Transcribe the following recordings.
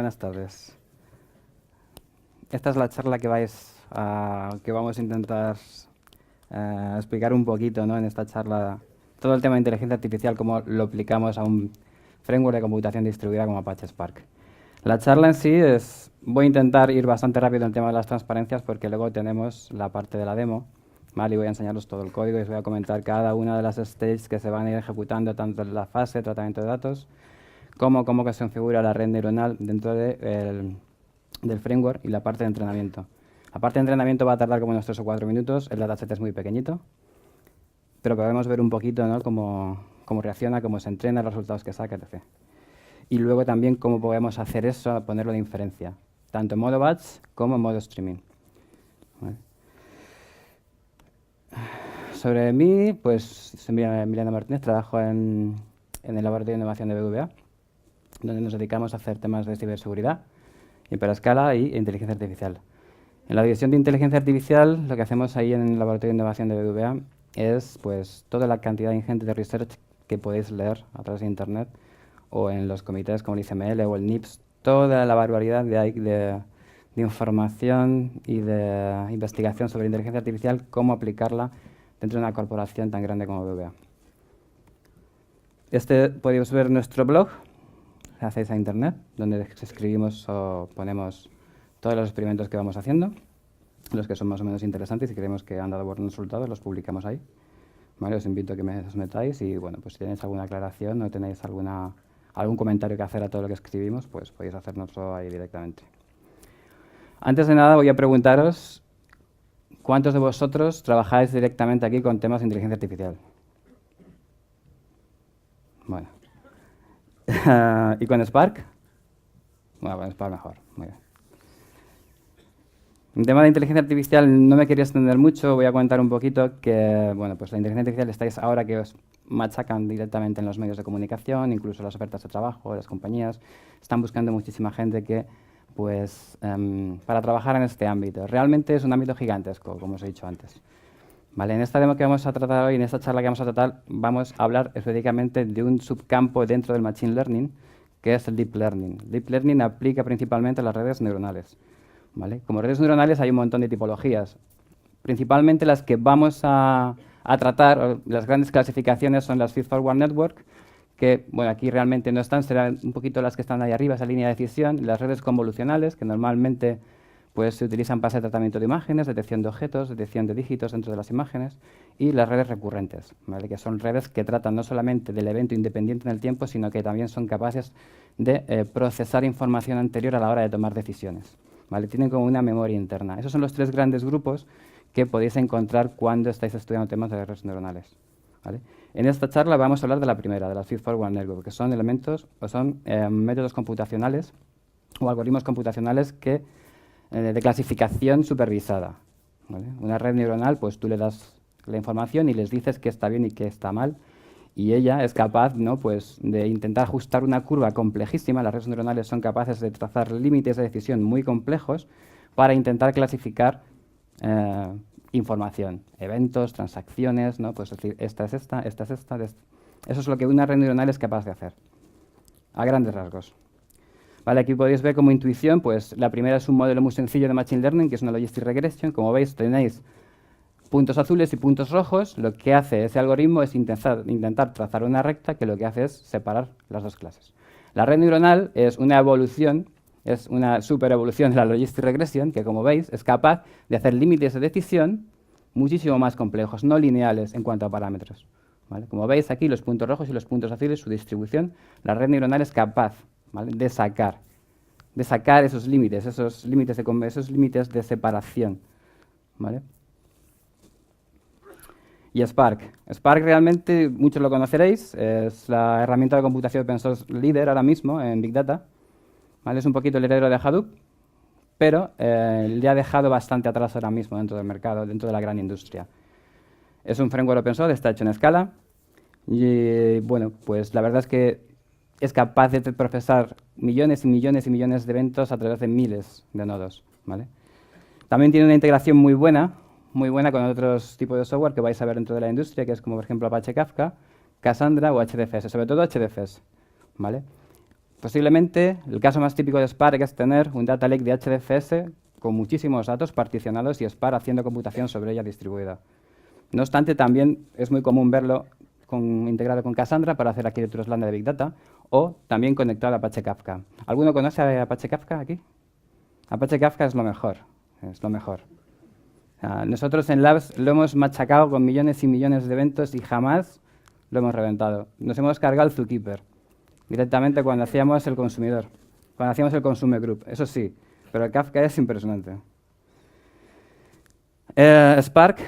buenas tardes. Esta es la charla que vamos a intentar explicar un poquito, ¿no? En esta charla todo el tema de inteligencia artificial, cómo lo aplicamos a un framework de computación distribuida como Apache Spark. La charla en sí voy a intentar ir bastante rápido en el tema de las transparencias porque luego tenemos la parte de la demo, ¿vale? Y voy a enseñaros todo el código y os voy a comentar cada una de las stages que se van a ir ejecutando tanto en la fase de tratamiento de datos como cómo se configura la red neuronal dentro del framework y la parte de entrenamiento. La parte de entrenamiento va a tardar como unos 3 o 4 minutos, el dataset es muy pequeñito, pero podemos ver un poquito, ¿no? cómo reacciona, cómo se entrena, los resultados que saca, etc. Y luego también cómo podemos hacer eso, ponerlo de inferencia, tanto en modo batch como en modo streaming. ¿Vale? Sobre mí, pues soy Emiliano Martínez, trabajo en el Laboratorio de Innovación de BBVA, donde nos dedicamos a hacer temas de ciberseguridad, hiperescala y inteligencia artificial. En la división de inteligencia artificial, lo que hacemos ahí en el Laboratorio de Innovación de BBVA es pues toda la cantidad ingente de research que podéis leer a través de Internet o en los comités como el ICML o el NIPS, toda la barbaridad de información y de investigación sobre inteligencia artificial, cómo aplicarla dentro de una corporación tan grande como BBVA. Podéis ver nuestro blog, hacéis a Internet, donde escribimos o ponemos todos los experimentos que vamos haciendo, los que son más o menos interesantes y creemos que han dado buenos resultados, los publicamos ahí. ¿Vale? Os invito a que os metáis y, bueno, pues si tenéis alguna aclaración o tenéis algún comentario que hacer a todo lo que escribimos, pues podéis hacérnoslo ahí directamente. Antes de nada voy a preguntaros, ¿cuántos de vosotros trabajáis directamente aquí con temas de inteligencia artificial? Bueno. ¿Y con Spark? Bueno, con Spark mejor. Muy bien. En tema de inteligencia artificial no me quería extender mucho, voy a contar un poquito que, bueno, pues la inteligencia artificial estáis ahora que os machacan directamente en los medios de comunicación, incluso las ofertas de trabajo, las compañías, están buscando muchísima gente que, pues, para trabajar en este ámbito. Realmente es un ámbito gigantesco, como os he dicho antes. Vale, en esta demo que vamos a tratar hoy, en esta charla que vamos a tratar, vamos a hablar específicamente de un subcampo dentro del Machine Learning, que es el Deep Learning. Deep Learning aplica principalmente a las redes neuronales. ¿Vale? Como redes neuronales hay un montón de tipologías. Principalmente las que vamos a tratar, las grandes clasificaciones son las Feed-Forward Network, que bueno, aquí realmente no están, serán un poquito las que están ahí arriba, esa línea de decisión, las redes convolucionales, que normalmente pues, se utilizan para hacer tratamiento de imágenes, detección de objetos, detección de dígitos dentro de las imágenes, y las redes recurrentes, ¿vale? Que son redes que tratan no solamente del evento independiente en el tiempo, sino que también son capaces de procesar información anterior a la hora de tomar decisiones. ¿Vale? Tienen como una memoria interna. Esos son los 3 grandes grupos que podéis encontrar cuando estáis estudiando temas de redes neuronales. ¿Vale? En esta charla vamos a hablar de la primera, de la Feed-Forward Network, que son elementos o son métodos computacionales o algoritmos computacionales de clasificación supervisada. ¿Vale? Una red neuronal, pues tú le das la información y les dices qué está bien y qué está mal, y ella es capaz, ¿no? Pues, de intentar ajustar una curva complejísima. Las redes neuronales son capaces de trazar límites de decisión muy complejos para intentar clasificar información, eventos, transacciones, ¿no? Pues decir, esta es esta, esta es esta. Eso es lo que una red neuronal es capaz de hacer, a grandes rasgos. Vale, aquí podéis ver como intuición, pues la primera es un modelo muy sencillo de Machine Learning, que es una Logistic Regression. Como veis, tenéis puntos azules y puntos rojos. Lo que hace ese algoritmo es intentar trazar una recta que lo que hace es separar las dos clases. La red neuronal es una evolución, es una superevolución de la Logistic Regression, que como veis es capaz de hacer límites de decisión muchísimo más complejos, no lineales en cuanto a parámetros. ¿Vale? Como veis aquí, los puntos rojos y los puntos azules, su distribución, la red neuronal es capaz, ¿vale?, de sacar esos límites de separación. ¿Vale? Y Spark. Spark realmente, muchos lo conoceréis, es la herramienta de computación open source líder ahora mismo en Big Data. ¿Vale? Es un poquito el heredero de Hadoop, pero le ha dejado bastante atrás ahora mismo dentro del mercado, dentro de la gran industria. Es un framework open source, está hecho en Scala, y bueno, pues la verdad es que es capaz de procesar millones y millones y millones de eventos a través de miles de nodos. ¿Vale? También tiene una integración muy buena con otros tipos de software que vais a ver dentro de la industria, que es como por ejemplo Apache Kafka, Cassandra o HDFS, sobre todo HDFS. ¿Vale? Posiblemente el caso más típico de Spark es tener un data lake de HDFS con muchísimos datos particionados y Spark haciendo computación sobre ella distribuida. No obstante, también es muy común verlo integrado con Cassandra para hacer arquitecturas lambda de Big Data o también conectado a Apache Kafka. ¿Alguno conoce a Apache Kafka aquí? Apache Kafka es lo mejor, es lo mejor. Nosotros en Labs lo hemos machacado con millones y millones de eventos y jamás lo hemos reventado. Nos hemos cargado el Zookeeper directamente cuando hacíamos el consumidor, cuando hacíamos el consume group, eso sí, pero el Kafka es impresionante. Spark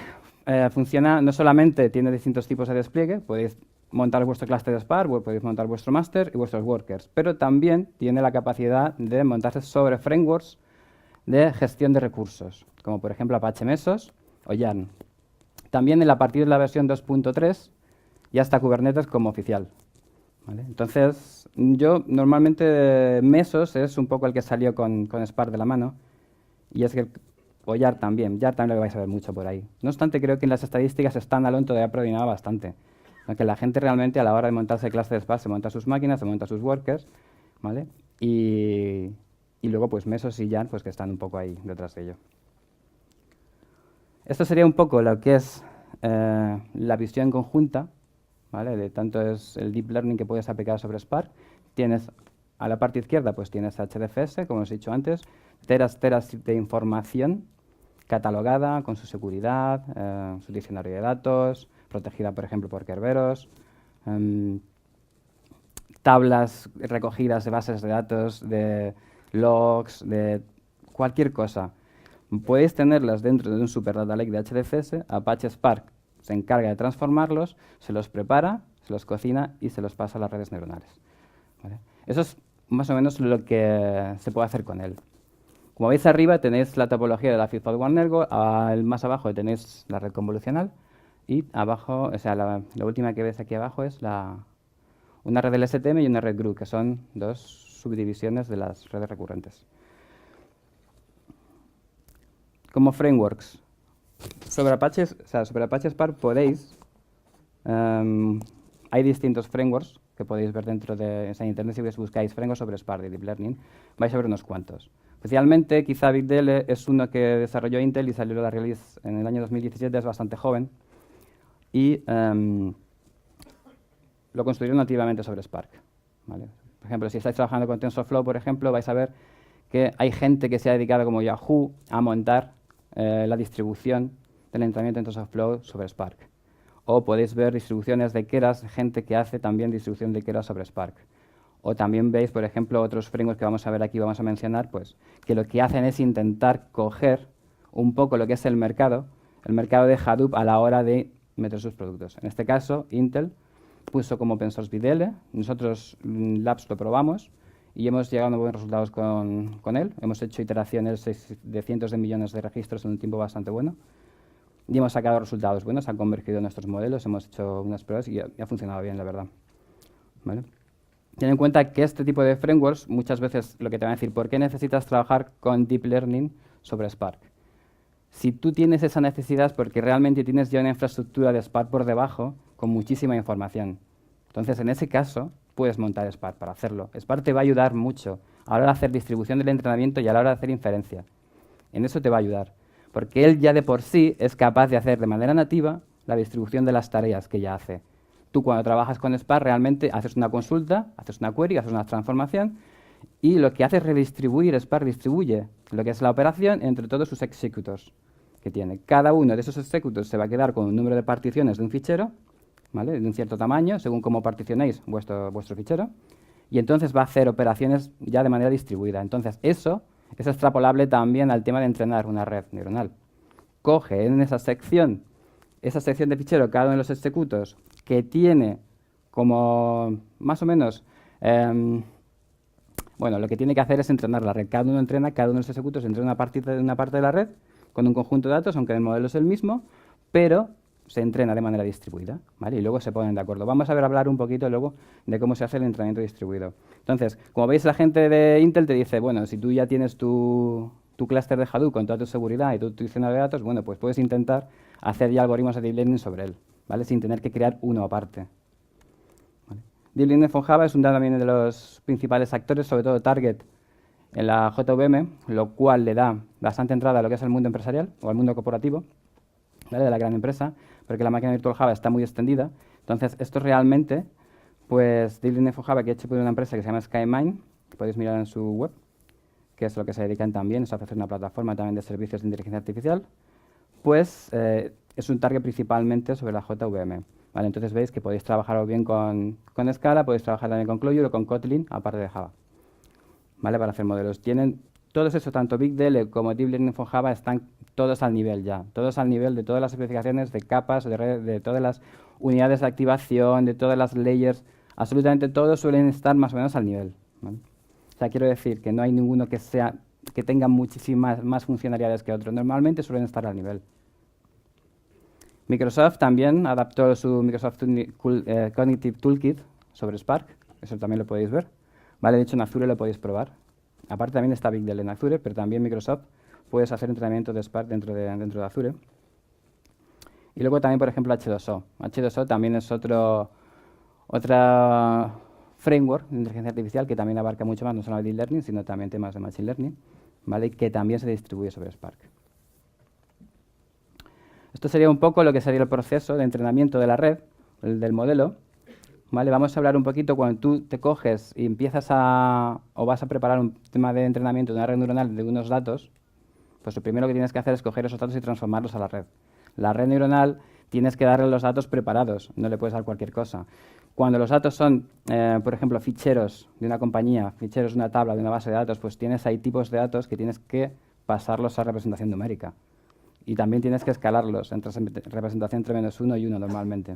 funciona, no solamente tiene distintos tipos de despliegue, podéis montar vuestro cluster de Spark, podéis montar vuestro master y vuestros workers, pero también tiene la capacidad de montarse sobre frameworks de gestión de recursos, como por ejemplo Apache Mesos o Yarn. También a partir de la versión 2.3 ya está Kubernetes como oficial. ¿Vale? Entonces, yo normalmente Mesos es un poco el que salió con Spark de la mano, y es que o Yarn también lo vais a ver mucho por ahí. No obstante, creo que en las estadísticas standalone todavía predominaba bastante. Aunque la gente realmente a la hora de montarse cluster de Spark se monta sus máquinas, se monta sus workers, ¿vale? Y luego pues Mesos y Yarn pues que están un poco ahí detrás de ello. Esto sería un poco lo que es la visión conjunta, ¿vale? De tanto es el deep learning que puedes aplicar sobre Spark. Tienes a la parte izquierda pues tienes HDFS, como os he dicho antes, teras de información catalogada con su seguridad, su diccionario de datos, protegida por ejemplo por Kerberos, tablas recogidas de bases de datos, de logs, de cualquier cosa. Podéis tenerlas dentro de un super data lake de HDFS. Apache Spark se encarga de transformarlos, se los prepara, se los cocina y se los pasa a las redes neuronales. ¿Vale? Eso es más o menos lo que se puede hacer con él. Como veis arriba tenéis la topología de la Feedforward Network, más abajo tenéis la red convolucional y abajo, o sea, la última que ves aquí abajo es una red LSTM y una red GRU, que son dos subdivisiones de las redes recurrentes. Como frameworks, sobre Apache Spark podéis, hay distintos frameworks que podéis ver dentro de internet. Si buscáis frameworks sobre Spark de Deep Learning, vais a ver unos cuantos. Especialmente, quizá BigDL es uno que desarrolló Intel y salió a la release en el año 2017, es bastante joven, y lo construyeron nativamente sobre Spark. ¿Vale? Por ejemplo, si estáis trabajando con TensorFlow, por ejemplo, vais a ver que hay gente que se ha dedicado, como Yahoo, a montar la distribución del entrenamiento en TensorFlow sobre Spark. O podéis ver distribuciones de Keras, gente que hace también distribución de Keras sobre Spark. O también veis, por ejemplo, otros frameworks que vamos a ver aquí, vamos a mencionar, pues que lo que hacen es intentar coger un poco lo que es el mercado de Hadoop a la hora de meter sus productos. En este caso, Intel puso como open source BDL, nosotros Labs lo probamos y hemos llegado a buenos resultados con él. Hemos hecho iteraciones de cientos de millones de registros en un tiempo bastante bueno y hemos sacado resultados buenos, han convergido nuestros modelos, hemos hecho unas pruebas y ha funcionado bien, la verdad. ¿Vale? Ten en cuenta que este tipo de frameworks muchas veces lo que te van a decir, ¿por qué necesitas trabajar con Deep Learning sobre Spark? Si tú tienes esa necesidad es porque realmente tienes ya una infraestructura de Spark por debajo con muchísima información. Entonces, en ese caso, puedes montar Spark para hacerlo. Spark te va a ayudar mucho a la hora de hacer distribución del entrenamiento y a la hora de hacer inferencia. En eso te va a ayudar, porque él ya de por sí es capaz de hacer de manera nativa la distribución de las tareas que ya hace. Tú cuando trabajas con Spark realmente haces una consulta, haces una query, haces una transformación y lo que hace es redistribuir, Spark distribuye lo que es la operación entre todos sus executors que tiene. Cada uno de esos executors se va a quedar con un número de particiones de un fichero, ¿vale? De un cierto tamaño, según cómo particionéis vuestro fichero, y entonces va a hacer operaciones ya de manera distribuida. Entonces eso es extrapolable también al tema de entrenar una red neuronal. Coge en esa sección de fichero cada uno de los executors que tiene como más o menos, bueno, lo que tiene que hacer es entrenar la red. Cada uno de los executors entrena una parte de la red con un conjunto de datos, aunque el modelo es el mismo, pero se entrena de manera distribuida, ¿vale? Y luego se ponen de acuerdo. Vamos a hablar un poquito luego de cómo se hace el entrenamiento distribuido. Entonces, como veis, la gente de Intel te dice, bueno, si tú ya tienes tu clúster de Hadoop con toda tu seguridad y tu diccionario de datos, bueno, pues puedes intentar hacer ya algoritmos de deep learning sobre él, ¿vale? Sin tener que crear uno aparte. ¿Vale? Deep Learning for Java es también de los principales actores, sobre todo Target, en la JVM, lo cual le da bastante entrada a lo que es el mundo empresarial o al mundo corporativo, ¿vale? De la gran empresa, porque la máquina virtual Java está muy extendida. Entonces, esto realmente, pues Deep Learning for Java, que he hecho por una empresa que se llama SkyMind, que podéis mirar en su web, que es lo que se dedican también, es ofrecer una plataforma también de servicios de inteligencia artificial, pues es un target principalmente sobre la JVM. ¿Vale? Entonces veis que podéis trabajar bien con Scala, podéis trabajar también con Clojure o con Kotlin, aparte de Java, ¿vale? Para hacer modelos. Tienen todos esos, tanto BigDL como Deep Learning for Java, están todos al nivel ya, todos al nivel de todas las especificaciones de capas, de red, de todas las unidades de activación, de todas las layers, absolutamente todos suelen estar más o menos al nivel, ¿vale? O sea, quiero decir que no hay ninguno que tenga muchísimas más funcionalidades que otro. Normalmente suelen estar al nivel. Microsoft también adaptó su Microsoft Cognitive Toolkit sobre Spark. Eso también lo podéis ver. Vale, de hecho en Azure lo podéis probar. Aparte también está BigDL en Azure, pero también Microsoft puedes hacer entrenamiento de Spark dentro de Azure. Y luego también, por ejemplo, H2O. H2O también es otra framework de inteligencia artificial que también abarca mucho más, no solo el Deep Learning, sino también temas de Machine Learning, ¿vale? Que también se distribuye sobre Spark. Esto sería un poco lo que sería el proceso de entrenamiento de la red, del modelo, ¿vale? Vamos a hablar un poquito cuando tú te coges y empiezas o vas a preparar un tema de entrenamiento de una red neuronal de unos datos, pues lo primero que tienes que hacer es coger esos datos y transformarlos a la red. La red neuronal tienes que darle los datos preparados, no le puedes dar cualquier cosa. Cuando los datos son, por ejemplo, ficheros de una compañía, ficheros de una tabla, de una base de datos, pues tienes ahí tipos de datos que tienes que pasarlos a representación numérica. Y también tienes que escalarlos entre representación entre -1 y 1 normalmente.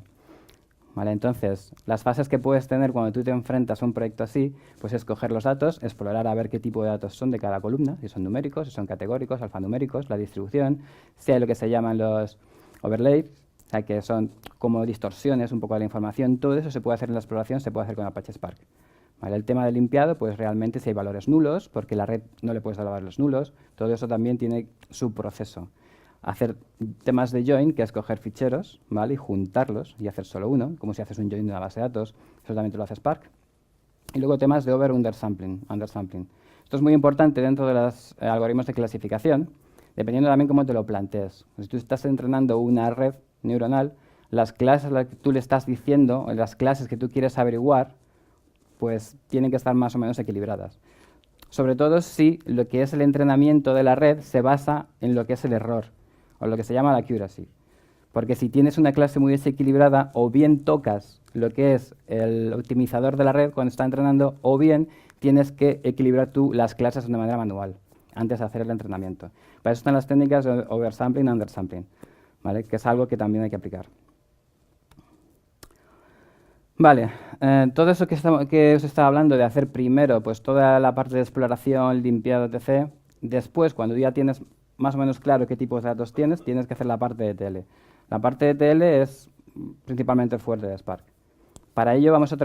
¿Vale? Entonces, las fases que puedes tener cuando tú te enfrentas a un proyecto así, pues es coger los datos, explorar a ver qué tipo de datos son de cada columna, si son numéricos, si son categóricos, alfanuméricos, la distribución, si hay lo que se llaman los overlays, o sea, que son como distorsiones un poco de la información. Todo eso se puede hacer en la exploración, se puede hacer con Apache Spark. ¿Vale? El tema del limpiado, pues realmente si hay valores nulos, porque la red no le puedes dar valores nulos, todo eso también tiene su proceso. Hacer temas de join, que es coger ficheros, ¿vale? Y juntarlos y hacer solo uno, como si haces un join de una base de datos, eso también te lo hace Spark. Y luego temas de undersampling. Esto es muy importante dentro de los algoritmos de clasificación, dependiendo también cómo te lo plantees. Si tú estás entrenando una red neuronal, las clases a las que tú le estás diciendo, las clases que tú quieres averiguar, pues tienen que estar más o menos equilibradas. Sobre todo si lo que es el entrenamiento de la red se basa en lo que es el error, o lo que se llama la accuracy. Porque si tienes una clase muy desequilibrada, o bien tocas lo que es el optimizador de la red cuando está entrenando, o bien tienes que equilibrar tú las clases de manera manual antes de hacer el entrenamiento. Para eso están las técnicas de oversampling y undersampling, ¿vale? Que es algo que también hay que aplicar. Vale, todo eso que os estaba hablando de hacer primero, pues toda la parte de exploración, limpiado, etc. Después, cuando ya tienes más o menos claro qué tipos de datos tienes que hacer la parte de ETL. La parte de ETL es principalmente el fuerte de Spark. Para ello vamos a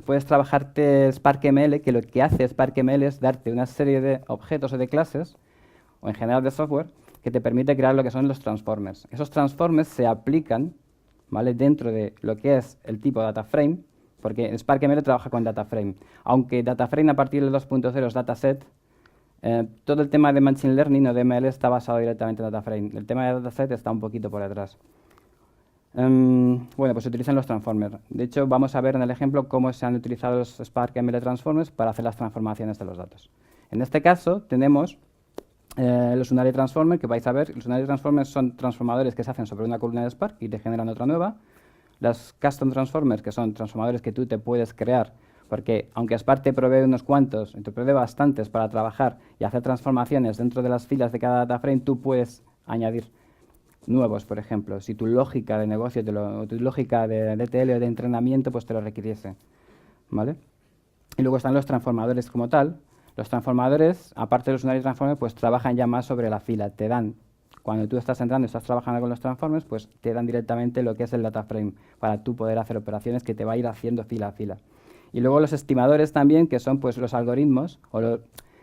puedes trabajarte SparkML, que lo que hace SparkML es darte una serie de objetos o de clases, o en general de software, que te permite crear lo que son los transformers. Esos transformers se aplican, ¿vale?, dentro de lo que es el tipo de DataFrame, porque SparkML trabaja con DataFrame. Aunque DataFrame a partir del 2.0 es dataset, todo el tema de Machine Learning o de ML está basado directamente en DataFrame. El tema de dataset está un poquito por detrás. Bueno, pues se utilizan los transformers. De hecho, vamos a ver en el ejemplo cómo se han utilizado los SparkML transformers para hacer las transformaciones de los datos. En este caso, tenemos los Unary Transformers, que vais a ver. Los Unary Transformers son transformadores que se hacen sobre una columna de Spark y te generan otra nueva. Los Custom Transformers, que son transformadores que tú te puedes crear, porque aunque Spark te provee unos cuantos, te provee bastantes para trabajar y hacer transformaciones dentro de las filas de cada data frame, tú puedes añadir nuevos, por ejemplo, si tu lógica de negocio, tu lógica de ETL o de entrenamiento, pues te lo requiriese, ¿vale? Y luego están los transformadores como tal. Los transformadores, aparte de los Unary Transformers, pues trabajan ya más sobre la fila. Te dan, cuando tú estás entrando y estás trabajando con los transformers, pues te dan directamente lo que es el data frame para tú poder hacer operaciones que te va a ir haciendo fila a fila. Y luego los estimadores también, que son pues los algoritmos,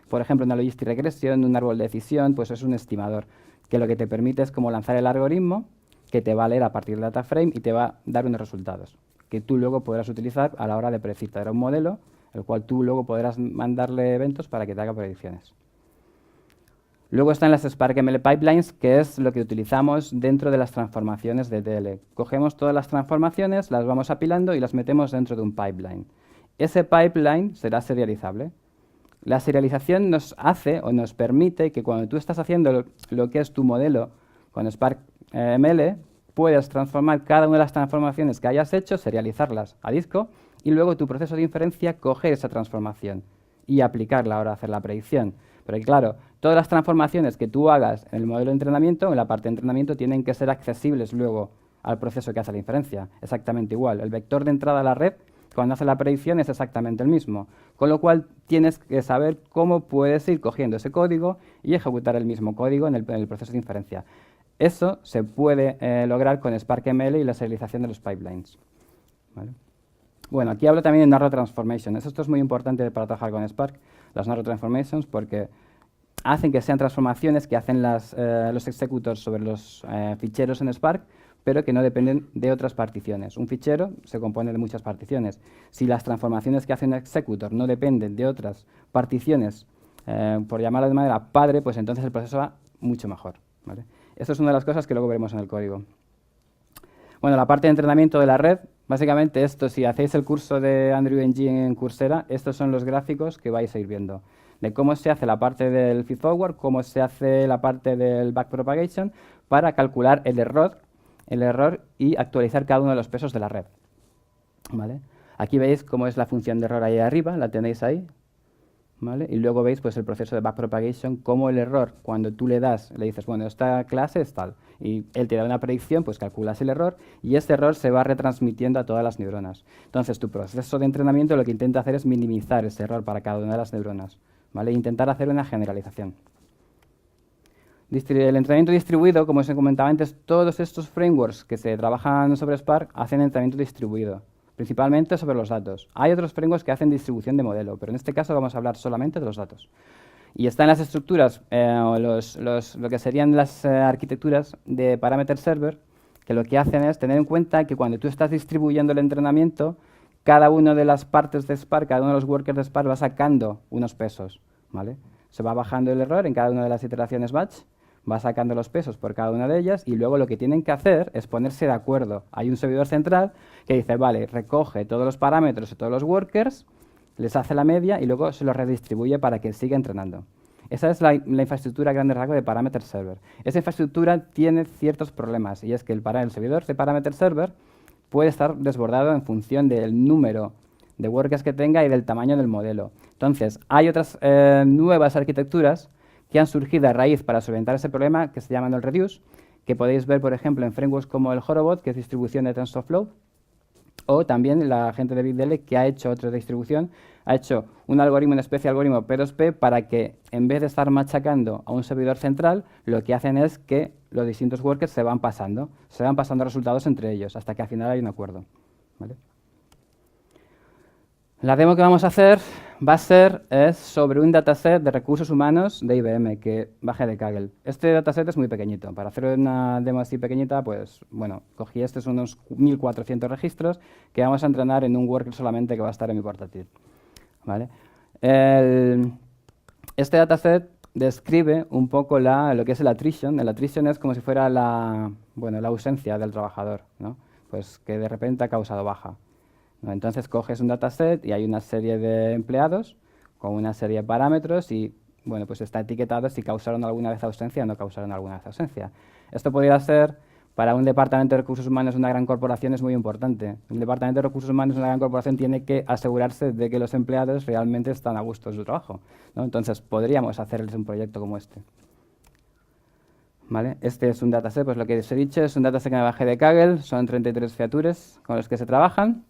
por ejemplo, una logistic regression, un árbol de decisión, pues es un estimador, que lo que te permite es como lanzar el algoritmo, que te va a leer a partir del data frame y te va a dar unos resultados que tú luego podrás utilizar a la hora de predecir un modelo, el cual tú luego podrás mandarle eventos para que te haga predicciones. Luego están las SparkML Pipelines, que es lo que utilizamos dentro de las transformaciones de ETL. Cogemos todas las transformaciones, las vamos apilando y las metemos dentro de un pipeline. Ese pipeline será serializable. La serialización nos hace o nos permite que cuando tú estás haciendo lo que es tu modelo con SparkML, puedas transformar cada una de las transformaciones que hayas hecho, serializarlas a disco y luego tu proceso de inferencia coger esa transformación y aplicarla ahora a hacer la predicción. Pero claro, todas las transformaciones que tú hagas en el modelo de entrenamiento, en la parte de entrenamiento, tienen que ser accesibles luego al proceso que hace la inferencia. Exactamente igual. El vector de entrada a la red, cuando hace la predicción, es exactamente el mismo. Con lo cual, tienes que saber cómo puedes ir cogiendo ese código y ejecutar el mismo código en el proceso de inferencia. Eso se puede lograr con SparkML y la serialización de los pipelines. ¿Vale? Bueno, aquí hablo también de Narrow Transformations. Esto es muy importante para trabajar con Spark, las Narrow Transformations, porque hacen que sean transformaciones que hacen los executors sobre los ficheros en Spark, pero que no dependen de otras particiones. Un fichero se compone de muchas particiones. Si las transformaciones que hace un executor no dependen de otras particiones, por llamarlo de manera padre, pues entonces el proceso va mucho mejor. ¿Vale? Esto es una de las cosas que luego veremos en el código. Bueno, la parte de entrenamiento de la red, básicamente esto, si hacéis el curso de Andrew Ng en Coursera, estos son los gráficos que vais a ir viendo, de cómo se hace la parte del feedforward, cómo se hace la parte del backpropagation, para calcular el error y actualizar cada uno de los pesos de la red. ¿Vale? Aquí veis cómo es la función de error ahí arriba, la tenéis ahí. ¿Vale? Y luego veis pues, el proceso de backpropagation, cómo el error, cuando tú le dices, bueno, esta clase es tal, y él te da una predicción, pues calculas el error, y este error se va retransmitiendo a todas las neuronas. Entonces, tu proceso de entrenamiento lo que intenta hacer es minimizar ese error para cada una de las neuronas, ¿vale? E intentar hacer una generalización. El entrenamiento distribuido, como os comentaba antes, todos estos frameworks que se trabajan sobre Spark hacen entrenamiento distribuido, principalmente sobre los datos. Hay otros frameworks que hacen distribución de modelo, pero en este caso vamos a hablar solamente de los datos. Y están las estructuras, lo que serían las arquitecturas de parameter server, que lo que hacen es tener en cuenta que cuando tú estás distribuyendo el entrenamiento, cada una de las partes de Spark, cada uno de los workers de Spark va sacando unos pesos, ¿vale? Se va bajando el error en cada una de las iteraciones batch, va sacando los pesos por cada una de ellas y luego lo que tienen que hacer es ponerse de acuerdo. Hay un servidor central que dice, vale, recoge todos los parámetros de todos los workers, les hace la media y luego se los redistribuye para que siga entrenando. Esa es la infraestructura a grandes rasgos de parameter server. Esa infraestructura tiene ciertos problemas y es que el servidor de parameter server puede estar desbordado en función del número de workers que tenga y del tamaño del modelo. Entonces, hay otras nuevas arquitecturas que han surgido a raíz para solventar ese problema, que se llaman el Reduce, que podéis ver, por ejemplo, en frameworks como el Horobot, que es distribución de TensorFlow, o también la gente de BigDL, que ha hecho otra distribución, ha hecho un algoritmo, una especie de algoritmo P2P, para que, en vez de estar machacando a un servidor central, lo que hacen es que los distintos workers se van pasando resultados entre ellos, hasta que al final hay un acuerdo. ¿Vale? La demo que vamos a hacer va a ser sobre un dataset de recursos humanos de IBM, que baje de Kaggle. Este dataset es muy pequeñito. Para hacer una demo así pequeñita, pues bueno, cogí estos unos 1.400 registros que vamos a entrenar en un worker solamente que va a estar en mi portátil. ¿Vale? Este dataset describe un poco lo que es el attrition. El attrition es como si fuera la ausencia del trabajador, ¿no? Pues que de repente ha causado baja. Entonces coges un dataset y hay una serie de empleados con una serie de parámetros y bueno, pues está etiquetado si causaron alguna vez ausencia o no causaron alguna vez ausencia. Esto podría ser, para un departamento de recursos humanos de una gran corporación, es muy importante. Un departamento de recursos humanos de una gran corporación tiene que asegurarse de que los empleados realmente están a gusto en su trabajo, ¿no? Entonces podríamos hacerles un proyecto como este. ¿Vale? Este es un dataset, pues lo que os he dicho, es un dataset que me bajé de Kaggle, son 33 features con los que se trabajan.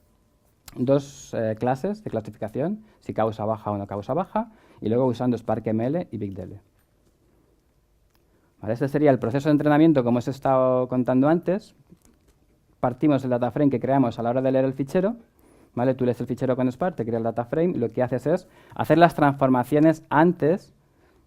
Dos clases de clasificación, si causa baja o no causa baja, y luego usando SparkML y BigDL. ¿Vale? Este sería el proceso de entrenamiento, como os he estado contando antes. Partimos del data frame que creamos a la hora de leer el fichero. ¿Vale? Tú lees el fichero con Spark, te crea el data frame, y lo que haces es hacer las transformaciones antes,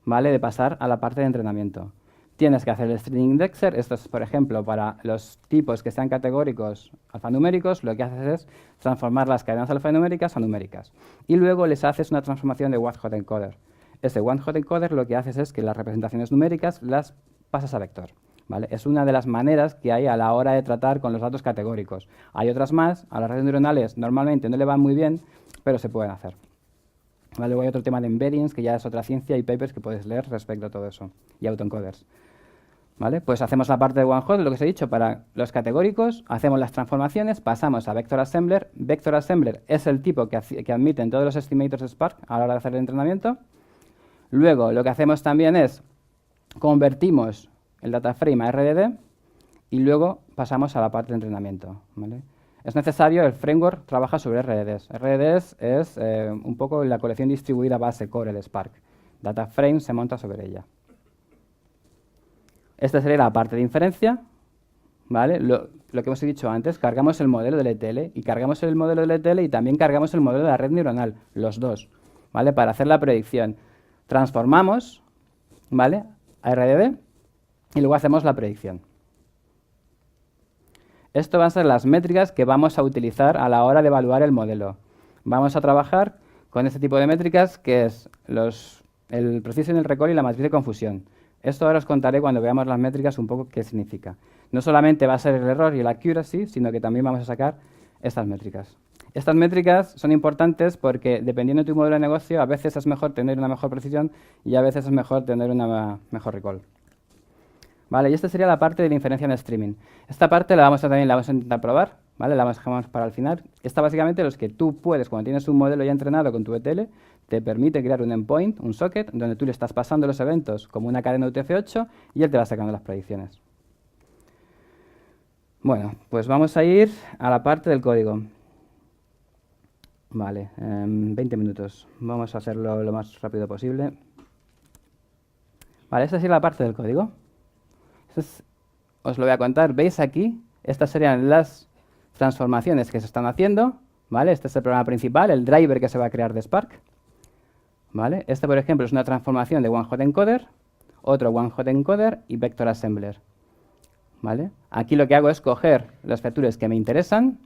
¿vale?, de pasar a la parte de entrenamiento. tienes que hacer el string indexer. Esto es, por ejemplo, para los tipos que sean categóricos alfanuméricos, lo que haces es transformar las cadenas alfanuméricas a numéricas. Y luego les haces una transformación de one-hot encoder. Ese one-hot encoder lo que haces es que las representaciones numéricas las pasas a vector. ¿Vale? Es una de las maneras que hay a la hora de tratar con los datos categóricos. Hay otras más, a las redes neuronales normalmente no le van muy bien, pero se pueden hacer. ¿Vale? Luego hay otro tema de embeddings, que ya es otra ciencia, y papers que puedes leer respecto a todo eso, y autoencoders. ¿Vale? Pues hacemos la parte de one-hot, lo que os he dicho, para los categóricos, hacemos las transformaciones, pasamos a vector assembler. Vector assembler es el tipo que admiten todos los estimators de Spark a la hora de hacer el entrenamiento. Luego, lo que hacemos también es convertimos el data frame a RDD y luego pasamos a la parte de entrenamiento. ¿Vale? Es necesario, el framework trabaja sobre RDDs. RDDs es un poco la colección distribuida base core de Spark. Data frame se monta sobre ella. Esta sería la parte de inferencia. ¿Vale? Lo que hemos dicho antes, cargamos el modelo del ETL y cargamos el modelo del ETL y también cargamos el modelo de la red neuronal, los dos, ¿vale? Para hacer la predicción. Transformamos, ¿vale?, a RDD y luego hacemos la predicción. Esto van a ser las métricas que vamos a utilizar a la hora de evaluar el modelo. Vamos a trabajar con este tipo de métricas que es el precision, el recall y la matriz de confusión. Esto ahora os contaré cuando veamos las métricas un poco qué significa. No solamente va a ser el error y el accuracy, sino que también vamos a sacar estas métricas. Estas métricas son importantes porque dependiendo de tu modelo de negocio, a veces es mejor tener una mejor precisión y a veces es mejor tener una mejor recall. Vale, y esta sería la parte de la inferencia en streaming. Esta parte la vamos a intentar probar, ¿vale? La dejamos para el final. Esta básicamente los que tú puedes, cuando tienes un modelo ya entrenado con tu ETL, te permite crear un endpoint, un socket, donde tú le estás pasando los eventos como una cadena UTF-8 y él te va sacando las predicciones. Bueno, pues vamos a ir a la parte del código. Vale, 20 minutos. Vamos a hacerlo lo más rápido posible. Vale, esta sería la parte del código. Os lo voy a contar. ¿Veis aquí? Estas serían las transformaciones que se están haciendo. ¿Vale? Este es el programa principal, el driver que se va a crear de Spark. ¿Vale? Este, por ejemplo, es una transformación de one-hot encoder, otro one-hot encoder y vector assembler. ¿Vale? Aquí lo que hago es coger los factores que me interesan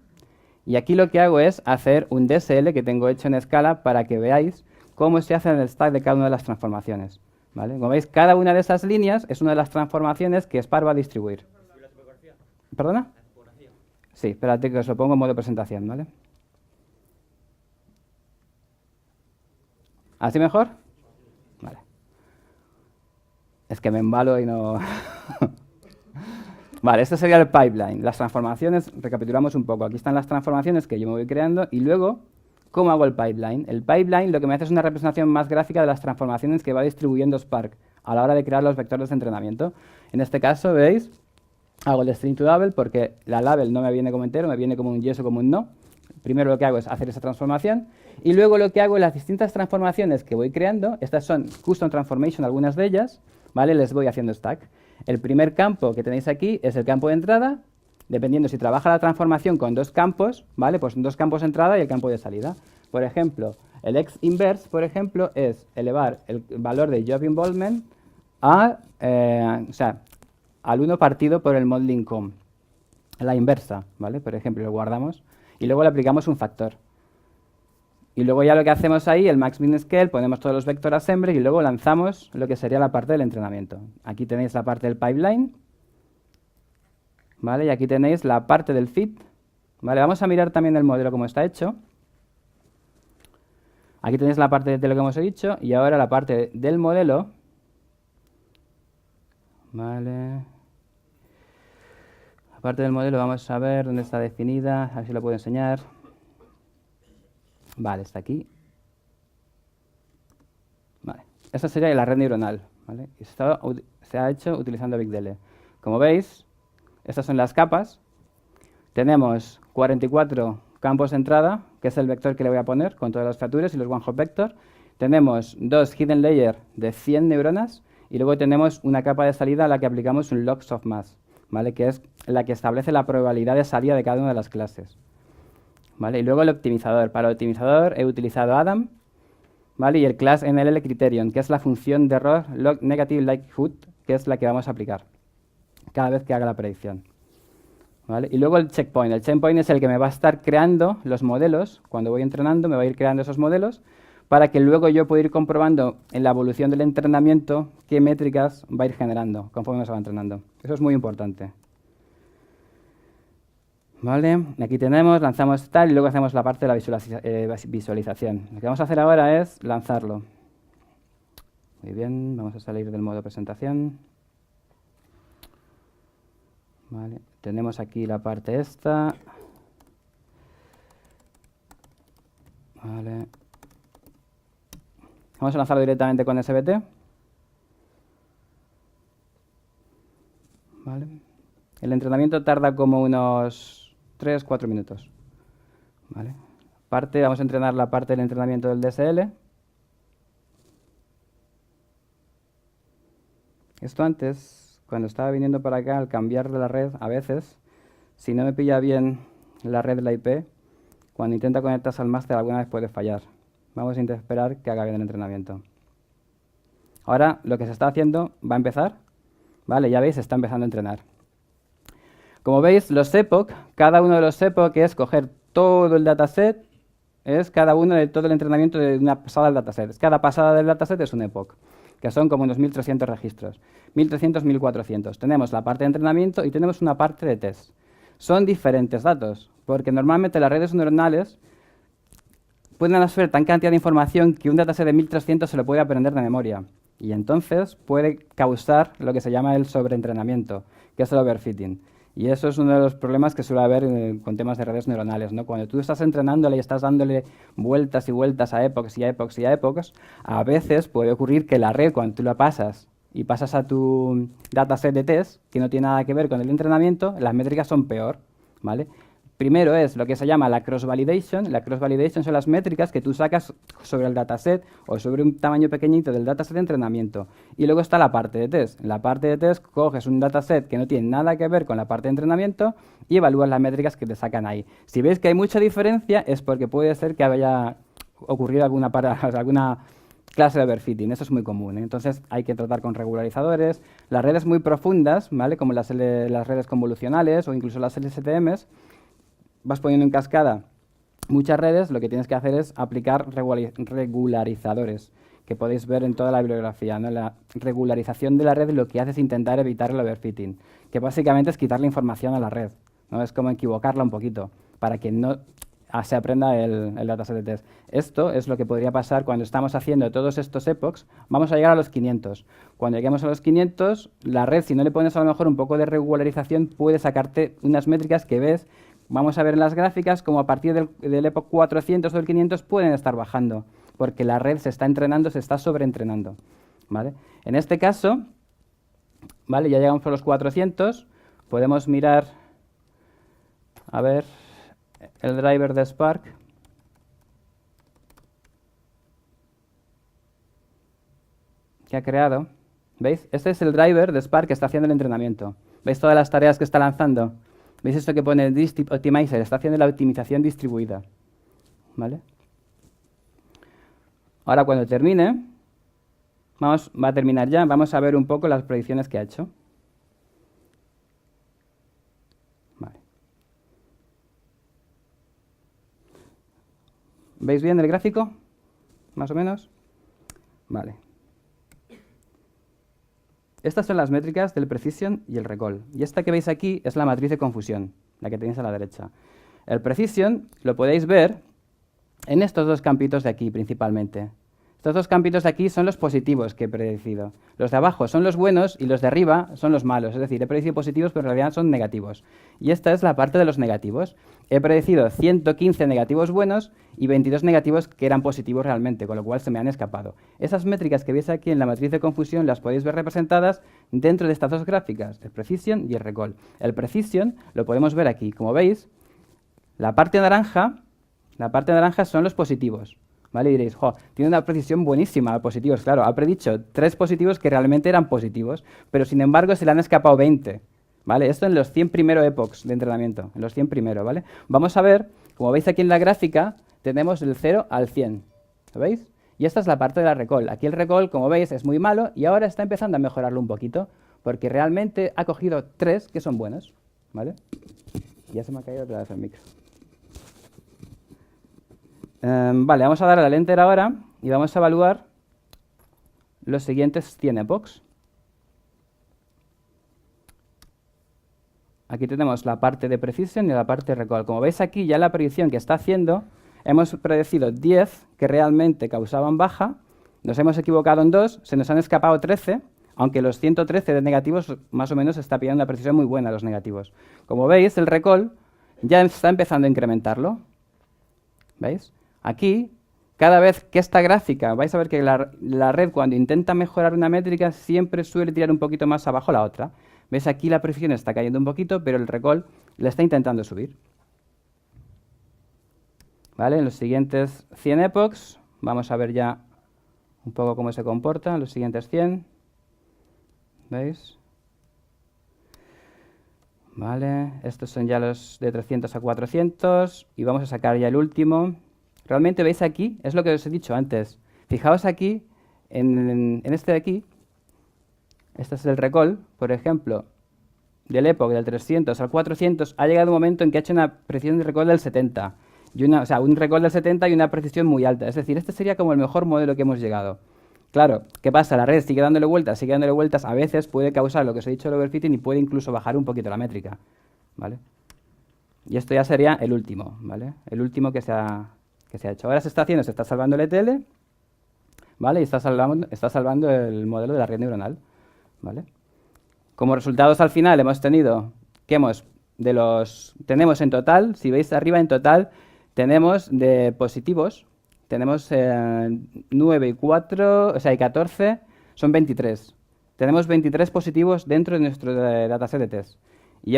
y aquí lo que hago es hacer un DSL que tengo hecho en Scala para que veáis cómo se hace en el stack de cada una de las transformaciones. ¿Vale? Como veis, cada una de esas líneas es una de las transformaciones que Spark va a distribuir. ¿Y la tipografía? ¿Perdona? La tipografía. Sí, espérate que os lo pongo en modo presentación, ¿vale? ¿Así mejor? Vale. Es que me embalo y no... Vale, este sería el pipeline. Las transformaciones, recapitulamos un poco. Aquí están las transformaciones que yo me voy creando y luego, ¿cómo hago el pipeline? El pipeline lo que me hace es una representación más gráfica de las transformaciones que va distribuyendo Spark a la hora de crear los vectores de entrenamiento. En este caso, ¿veis? Hago el string to double porque la label no me viene como entero, me viene como un yes o como un no. Primero lo que hago es hacer esa transformación y luego lo que hago en las distintas transformaciones que voy creando, estas son custom transformation, algunas de ellas, ¿vale? Les voy haciendo stack. El primer campo que tenéis aquí es el campo de entrada, dependiendo si trabaja la transformación con dos campos, ¿vale? Pues dos campos de entrada y el campo de salida. Por ejemplo, el X inverse, por ejemplo, es elevar el valor de job involvement al 1 partido por el modeling com. La inversa, ¿vale? Por ejemplo, lo guardamos y luego le aplicamos un factor. Y luego ya lo que hacemos ahí, el max min scale, ponemos todos los vector assembly y luego lanzamos lo que sería la parte del entrenamiento. Aquí tenéis la parte del pipeline, ¿vale? Y aquí tenéis la parte del fit, ¿vale? Vamos a mirar también el modelo como está hecho. Aquí tenéis la parte de lo que hemos dicho y ahora la parte del modelo, ¿vale? La parte del modelo vamos a ver dónde está definida, a ver si lo puedo enseñar. Vale, está aquí. Vale. Esta sería la red neuronal, ¿vale? Y se ha hecho utilizando BigDL. Como veis, estas son las capas. Tenemos 44 campos de entrada, que es el vector que le voy a poner con todos los factores y los one-hot vector. Tenemos dos hidden layer de 100 neuronas y luego tenemos una capa de salida a la que aplicamos un log softmax, ¿vale? Que es la que establece la probabilidad de salida de cada una de las clases. ¿Vale? Y luego el optimizador. Para el optimizador he utilizado Adam, ¿vale? Y el class NLL criterion, que es la función de error log negative likelihood que es la que vamos a aplicar cada vez que haga la predicción. ¿Vale? Y luego el checkpoint. El checkpoint es el que me va a estar creando los modelos. Cuando voy entrenando me va a ir creando esos modelos para que luego yo pueda ir comprobando en la evolución del entrenamiento qué métricas va a ir generando conforme se va entrenando. Eso es muy importante. ¿Vale? Aquí tenemos, lanzamos tal y luego hacemos la parte de la visualización. Lo que vamos a hacer ahora es lanzarlo. Muy bien, vamos a salir del modo presentación. Vale, tenemos aquí la parte esta. Vale. Vamos a lanzarlo directamente con SBT. Vale. El entrenamiento tarda como unos 3-4 minutos. Vale. Vamos a entrenar la parte del entrenamiento del DSL. Esto antes, cuando estaba viniendo para acá, al cambiar de la red, a veces, si no me pilla bien la red de la IP, cuando intenta conectarse al máster alguna vez puede fallar. Vamos a intentar esperar que haga bien el entrenamiento. Ahora lo que se está haciendo va a empezar. Vale, ya veis, está empezando a entrenar. Como veis, los epoch, cada uno de los epoch es coger todo el dataset, es cada uno de todo el entrenamiento de una pasada del dataset. Cada pasada del dataset es un epoch, que son como unos 1.300 registros. 1.300, 1.400. Tenemos la parte de entrenamiento y tenemos una parte de test. Son diferentes datos, porque normalmente las redes neuronales pueden absorber tan cantidad de información que un dataset de 1.300 se lo puede aprender de memoria. Y entonces puede causar lo que se llama el sobreentrenamiento, que es el overfitting. Y eso es uno de los problemas que suele haber con temas de redes neuronales, ¿no? Cuando tú estás entrenándole y estás dándole vueltas y vueltas a epochs y a epochs y a epochs, a veces puede ocurrir que la red, cuando tú la pasas y pasas a tu dataset de test, que no tiene nada que ver con el entrenamiento, las métricas son peor, ¿vale? Primero es lo que se llama la cross-validation. La cross-validation son las métricas que tú sacas sobre el dataset o sobre un tamaño pequeñito del dataset de entrenamiento. Y luego está la parte de test. En la parte de test coges un dataset que no tiene nada que ver con la parte de entrenamiento y evalúas las métricas que te sacan ahí. Si veis que hay mucha diferencia es porque puede ser que haya ocurrido alguna clase de overfitting. Eso es muy común, ¿eh? Entonces hay que tratar con regularizadores. Las redes muy profundas, ¿vale? Como las redes convolucionales o incluso las LSTMs, vas poniendo en cascada muchas redes, lo que tienes que hacer es aplicar regularizadores, que podéis ver en toda la bibliografía, ¿no? La regularización de la red lo que hace es intentar evitar el overfitting, que básicamente es quitarle información a la red, ¿no? Es como equivocarla un poquito, para que no se aprenda el dataset de test. Esto es lo que podría pasar cuando estamos haciendo todos estos epochs. Vamos a llegar a los 500. Cuando lleguemos a los 500, la red, si no le pones a lo mejor un poco de regularización, puede sacarte unas métricas que ves. Vamos a ver en las gráficas como a partir del epoch 400 o del 500 pueden estar bajando, porque la red se está entrenando, se está sobreentrenando, ¿vale? En este caso, ¿vale? Ya llegamos a los 400, podemos mirar, a ver, el driver de Spark. Que ha creado. ¿Veis? Este es el driver de Spark que está haciendo el entrenamiento. ¿Veis todas las tareas que está lanzando? ¿Veis esto que pone Disk Optimizer? Está haciendo la optimización distribuida. ¿Vale? Ahora cuando termine, va a terminar ya, vamos a ver un poco las predicciones que ha hecho. Vale. ¿Veis bien el gráfico? ¿Más o menos? Vale. Estas son las métricas del Precision y el Recall. Y esta que veis aquí es la matriz de confusión, la que tenéis a la derecha. El Precision lo podéis ver en estos dos campitos de aquí principalmente. Estos dos campitos de aquí son los positivos que he predecido. Los de abajo son los buenos y los de arriba son los malos. Es decir, he predecido positivos pero en realidad son negativos. Y esta es la parte de los negativos. He predecido 115 negativos buenos y 22 negativos que eran positivos realmente, con lo cual se me han escapado. Esas métricas que veis aquí en la matriz de confusión las podéis ver representadas dentro de estas dos gráficas, el Precision y el Recall. El Precision lo podemos ver aquí. Como veis, la parte naranja son los positivos. ¿Vale? Y diréis, jo, tiene una precisión buenísima de positivos. Claro, ha predicho 3 positivos que realmente eran positivos, pero sin embargo se le han escapado 20. ¿Vale? Esto en los 100 primeros epochs de entrenamiento, en los 100 primeros, ¿vale? Vamos a ver, como veis aquí en la gráfica, tenemos del 0 al 100. ¿Lo veis? Y esta es la parte de la recall. Aquí el recall, como veis, es muy malo y ahora está empezando a mejorarlo un poquito, porque realmente ha cogido 3 que son buenos, ¿vale? Ya se me ha caído otra vez el micro. Vale, vamos a darle al Enter ahora y vamos a evaluar los siguientes 100 epochs. Aquí tenemos la parte de Precision y la parte de Recall. Como veis aquí, ya la predicción que está haciendo, hemos predecido 10 que realmente causaban baja, nos hemos equivocado en 2, se nos han escapado 13, aunque los 113 de negativos más o menos está pillando una precisión muy buena los negativos. Como veis, el Recall ya está empezando a incrementarlo. ¿Veis? Aquí, cada vez que esta gráfica, vais a ver que la red cuando intenta mejorar una métrica siempre suele tirar un poquito más abajo la otra. ¿Veis? Aquí la precisión está cayendo un poquito, pero el recall le está intentando subir. ¿Vale? En los siguientes 100 epochs vamos a ver ya un poco cómo se comporta en los siguientes 100. ¿Veis? Vale, estos son ya los de 300 a 400 y vamos a sacar ya el último. Realmente veis aquí, es lo que os he dicho antes. Fijaos aquí, en este de aquí, este es el recall, por ejemplo, del epoch del 300 al 400, ha llegado un momento en que ha hecho una precisión de recall del 70. O sea, un recall del 70 y una precisión muy alta. Es decir, este sería como el mejor modelo que hemos llegado. Claro, ¿qué pasa? La red sigue dándole vueltas, a veces puede causar lo que os he dicho el overfitting y puede incluso bajar un poquito la métrica, ¿vale? Y esto ya sería el último, ¿vale? El último que se ha hecho. Ahora se está salvando el ETL, ¿vale? Y está salvando el modelo de la red neuronal, ¿vale? Como resultados al final hemos tenido que tenemos en total, si veis arriba en total, tenemos de positivos, tenemos 9 y 4, o sea, y 14, son 23. Tenemos 23 positivos dentro de nuestro dataset de test. Y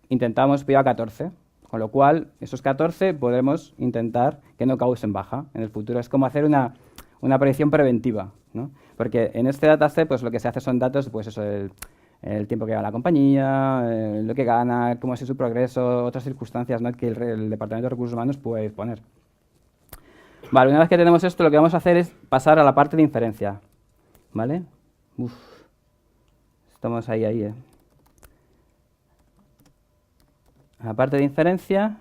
intentamos pillar 14, con lo cual esos 14 podemos intentar que no causen baja en el futuro. Es como hacer una predicción preventiva, ¿no? Porque en este dataset pues lo que se hace son datos, pues eso, el tiempo que lleva la compañía, lo que gana, cómo ha sido su progreso, otras circunstancias, ¿no?, que el Departamento de Recursos Humanos puede disponer. Vale, una vez que tenemos esto, lo que vamos a hacer es pasar a la parte de inferencia, ¿vale? Estamos ahí. La parte de inferencia,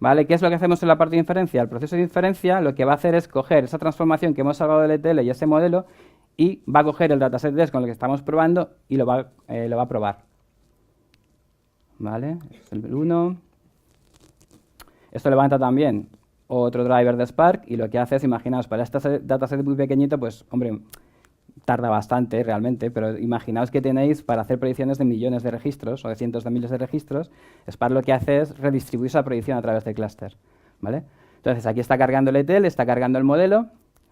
¿vale? ¿Qué es lo que hacemos en la parte de inferencia? El proceso de inferencia lo que va a hacer es coger esa transformación que hemos salvado del ETL y ese modelo y va a coger el dataset test con el que estamos probando y lo va a probar. ¿Vale? Es el 1. Esto levanta también otro driver de Spark y lo que hace es, imaginaos, para este dataset muy pequeñito, pues, hombre, tarda bastante realmente, pero imaginaos que tenéis para hacer predicciones de millones de registros o de cientos de miles de registros. Spark lo que hace es redistribuir esa predicción a través del clúster, ¿vale? Entonces, aquí está cargando el ETL, está cargando el modelo,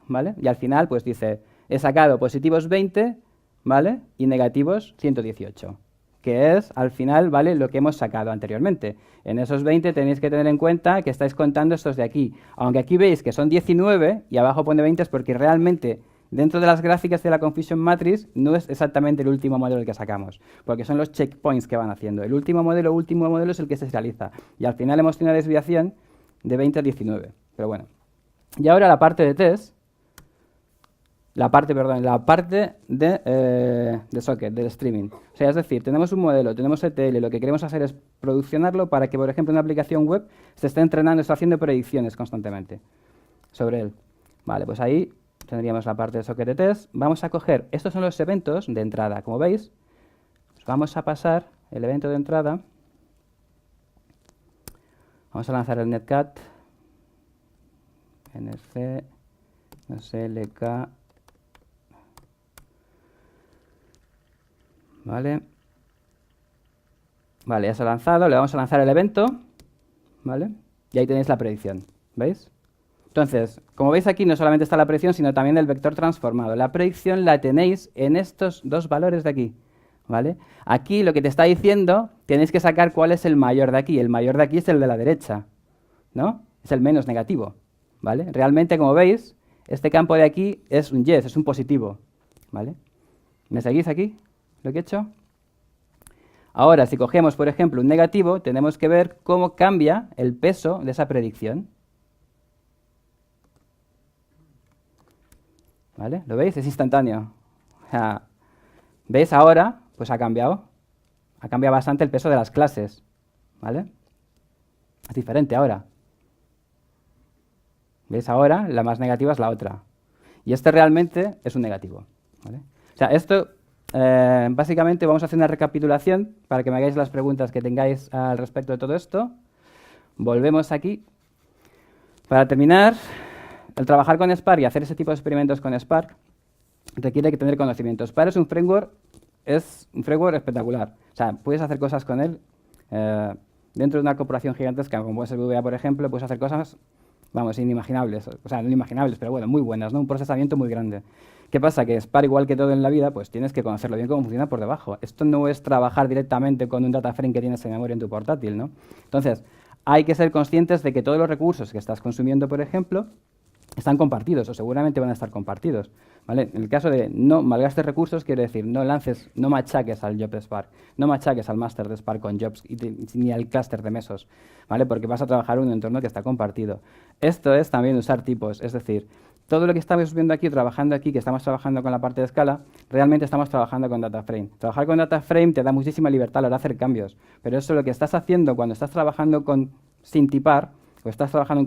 ¿vale? Y al final, pues dice, he sacado positivos 20, ¿vale? Y negativos 118, que es, al final, ¿vale?, lo que hemos sacado anteriormente. En esos 20 tenéis que tener en cuenta que estáis contando estos de aquí. Aunque aquí veis que son 19 y abajo pone 20 es porque realmente dentro de las gráficas de la Confusion Matrix no es exactamente el último modelo el que sacamos, porque son los checkpoints que van haciendo. El último modelo es el que se realiza. Y al final hemos tenido una desviación de 20 a 19. Pero bueno. Y ahora la parte de test. La parte de socket, del streaming. O sea, es decir, tenemos un modelo, tenemos ETL, lo que queremos hacer es produccionarlo para que, por ejemplo, una aplicación web se esté entrenando, esté haciendo predicciones constantemente sobre él. Vale, pues ahí tendríamos la parte de socket de test. Vamos a coger, estos son los eventos de entrada. Como veis, vamos a pasar el evento de entrada. Vamos a lanzar el netcat. nc, no sé, lk. Vale, ya se ha lanzado, le vamos a lanzar el evento, ¿vale? Y ahí tenéis la predicción, ¿veis? Entonces, como veis aquí no solamente está la predicción, sino también el vector transformado. La predicción la tenéis en estos dos valores de aquí, ¿vale? Aquí lo que te está diciendo, tenéis que sacar cuál es el mayor de aquí. El mayor de aquí es el de la derecha, ¿no? Es el menos negativo, ¿vale? Realmente, como veis, este campo de aquí es un yes, es un positivo, ¿vale? ¿Me seguís aquí? Lo que he hecho. Ahora, si cogemos, por ejemplo, un negativo, tenemos que ver cómo cambia el peso de esa predicción. ¿vale? ¿Lo veis? Es instantáneo. O sea, ¿veis ahora? Pues ha cambiado bastante el peso de las clases, ¿vale? Es diferente ahora. ¿Veis ahora? La más negativa es la otra. Y este realmente es un negativo, ¿vale? O sea, esto, básicamente vamos a hacer una recapitulación para que me hagáis las preguntas que tengáis al respecto de todo esto. Volvemos aquí. Para terminar, el trabajar con Spark y hacer ese tipo de experimentos con Spark requiere que tener conocimientos. Spark es un framework espectacular. O sea, puedes hacer cosas con él. Dentro de una corporación gigantesca, como puede ser VBA, por ejemplo, puedes hacer cosas, vamos, inimaginables. O sea, no inimaginables, pero bueno, muy buenas, ¿no? Un procesamiento muy grande. ¿Qué pasa? Que Spark, igual que todo en la vida, pues tienes que conocerlo bien cómo funciona por debajo. Esto no es trabajar directamente con un data frame que tienes en memoria en tu portátil, ¿no? Entonces, hay que ser conscientes de que todos los recursos que estás consumiendo, por ejemplo, están compartidos o seguramente van a estar compartidos, ¿vale? En el caso de no malgastes recursos, quiere decir no machaques al job de Spark, no machaques al master de Spark con jobs ni al clúster de mesos, ¿vale? Porque vas a trabajar en un entorno que está compartido. Esto es también usar tipos, es decir, todo lo que estamos viendo aquí, trabajando aquí, que estamos trabajando con la parte de escala, realmente estamos trabajando con data frame. Trabajar con data frame te da muchísima libertad a la hora de hacer cambios, pero eso lo que estás haciendo cuando estás trabajando sin tipar, o estás trabajando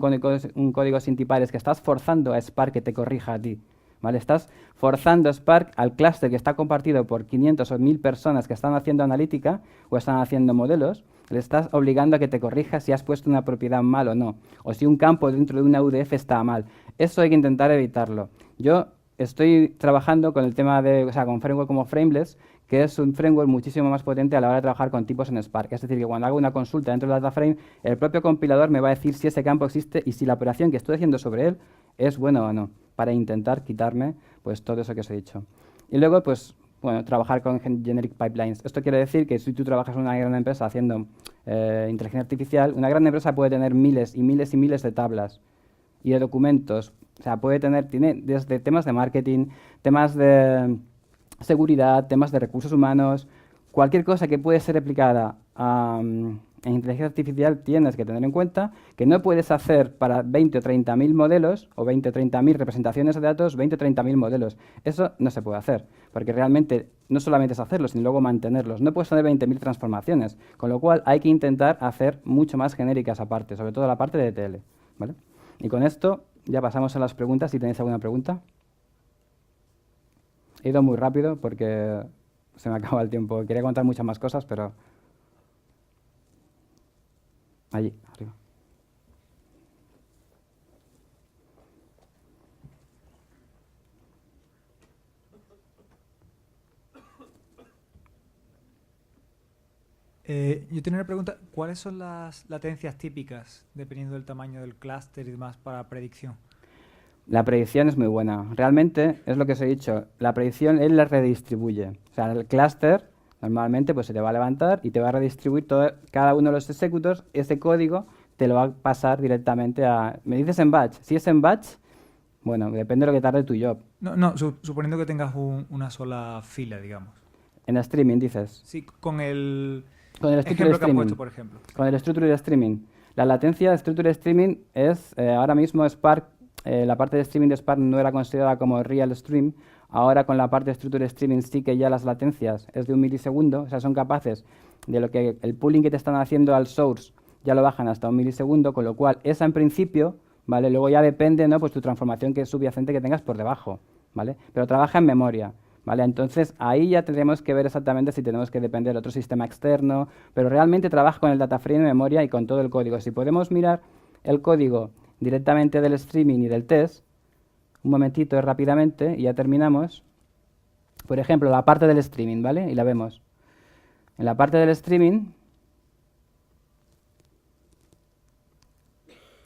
un código sin tipar, es que estás forzando a Spark que te corrija a ti, ¿vale? Estás forzando a Spark al clúster que está compartido por 500 o 1000 personas que están haciendo analítica o están haciendo modelos, le estás obligando a que te corrija si has puesto una propiedad mal o no, o si un campo dentro de una UDF está mal. Eso hay que intentar evitarlo. Yo estoy trabajando con el tema de, o sea, con framework como Frameless, que es un framework muchísimo más potente a la hora de trabajar con tipos en Spark. Es decir, que cuando hago una consulta dentro del DataFrame, el propio compilador me va a decir si ese campo existe y si la operación que estoy haciendo sobre él es buena o no, para intentar quitarme pues todo eso que os he dicho. Y luego, pues, bueno, trabajar con generic pipelines. Esto quiere decir que si tú trabajas en una gran empresa haciendo inteligencia artificial, una gran empresa puede tener miles y miles y miles de tablas y de documentos. O sea, tiene desde temas de marketing, temas de seguridad, temas de recursos humanos, cualquier cosa que puede ser aplicada en inteligencia artificial tienes que tener en cuenta que no puedes hacer para 20 o 30.000 modelos o 20 o 30.000 representaciones de datos, 20 o 30.000 modelos. Eso no se puede hacer, porque realmente no solamente es hacerlos, sino luego mantenerlos. No puedes tener 20.000 transformaciones, con lo cual hay que intentar hacer mucho más genéricas aparte, sobre todo la parte de ETL, ¿vale? Y con esto ya pasamos a las preguntas, si tenéis alguna pregunta. He ido muy rápido porque se me acaba el tiempo. Quería contar muchas más cosas, pero... Allí, arriba. Yo tenía una pregunta. ¿Cuáles son las latencias típicas, dependiendo del tamaño del clúster y demás, para predicción? La predicción es muy buena. Realmente, es lo que os he dicho, la predicción él la redistribuye. O sea, el clúster normalmente pues, se te va a levantar y te va a redistribuir cada uno de los executors. Ese código te lo va a pasar directamente a... Me dices en batch. Si es en batch, bueno, depende de lo que tarde tu job. No, suponiendo que tengas una sola fila, digamos. En streaming, dices. Sí, con el Structured ejemplo que has Streaming. puesto, por ejemplo. Con el Structured Streaming. La latencia de Structured Streaming es, ahora mismo Spark, la parte de streaming de Spark no era considerada como Real Stream. Ahora con la parte de Structured Streaming sí que ya las latencias es de 1 milisegundo. O sea, son capaces de lo que el pooling que te están haciendo al source ya lo bajan hasta 1 milisegundo, con lo cual esa en principio, ¿vale? Luego ya depende, ¿no? Pues tu transformación que es subyacente que tengas por debajo, ¿vale? Pero trabaja en memoria. ¿Vale? Entonces, ahí ya tendremos que ver exactamente si tenemos que depender de otro sistema externo, pero realmente trabaja con el data frame de memoria y con todo el código. Si podemos mirar el código directamente del streaming y del test, un momentito rápidamente y ya terminamos. Por ejemplo, la parte del streaming, ¿vale? Y la vemos. En la parte del streaming,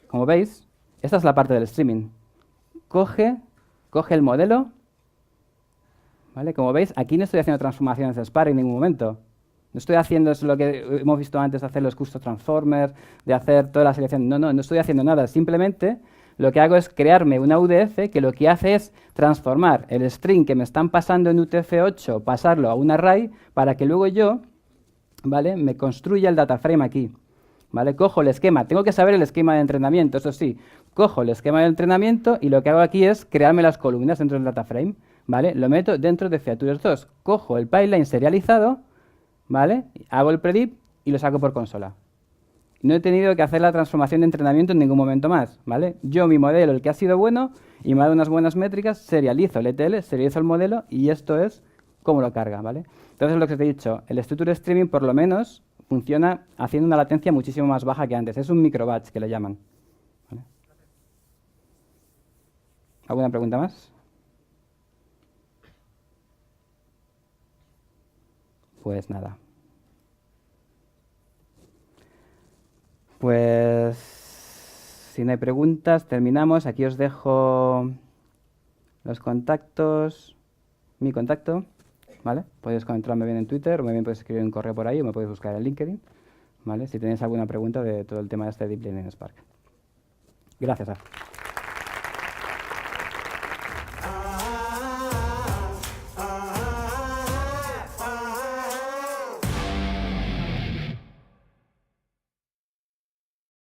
como veis, esta es la parte del streaming. Coge el modelo. ¿Vale? Como veis, aquí no estoy haciendo transformaciones de Spark en ningún momento. No estoy haciendo lo que hemos visto antes, de hacer los custom transformers, de hacer toda la selección. No estoy haciendo nada. Simplemente lo que hago es crearme una UDF que lo que hace es transformar el string que me están pasando en UTF-8, pasarlo a un array para que luego yo, ¿vale?, me construya el data frame aquí. ¿vale? Cojo el esquema, tengo que saber el esquema de entrenamiento, eso sí, cojo el esquema de entrenamiento y lo que hago aquí es crearme las columnas dentro del data frame, ¿vale? Lo meto dentro de Features 2, cojo el pipeline serializado, ¿vale? Hago el predict y lo saco por consola. No he tenido que hacer la transformación de entrenamiento en ningún momento más, ¿vale? Yo, mi modelo, el que ha sido bueno y me ha dado unas buenas métricas, serializo el ETL, serializo el modelo y esto es cómo lo carga, ¿vale? Entonces, lo que te he dicho, el Structure Streaming por lo menos funciona haciendo una latencia muchísimo más baja que antes. Es un microbatch que le llaman. ¿Vale? ¿Alguna pregunta más? Pues nada. Pues si no hay preguntas, terminamos. Aquí os dejo los contactos, mi contacto, ¿vale? Podéis encontrarme bien en Twitter o bien podéis escribir un correo por ahí o me podéis buscar en LinkedIn, ¿vale? Si tenéis alguna pregunta de todo el tema de este Deep Learning en Spark. Gracias.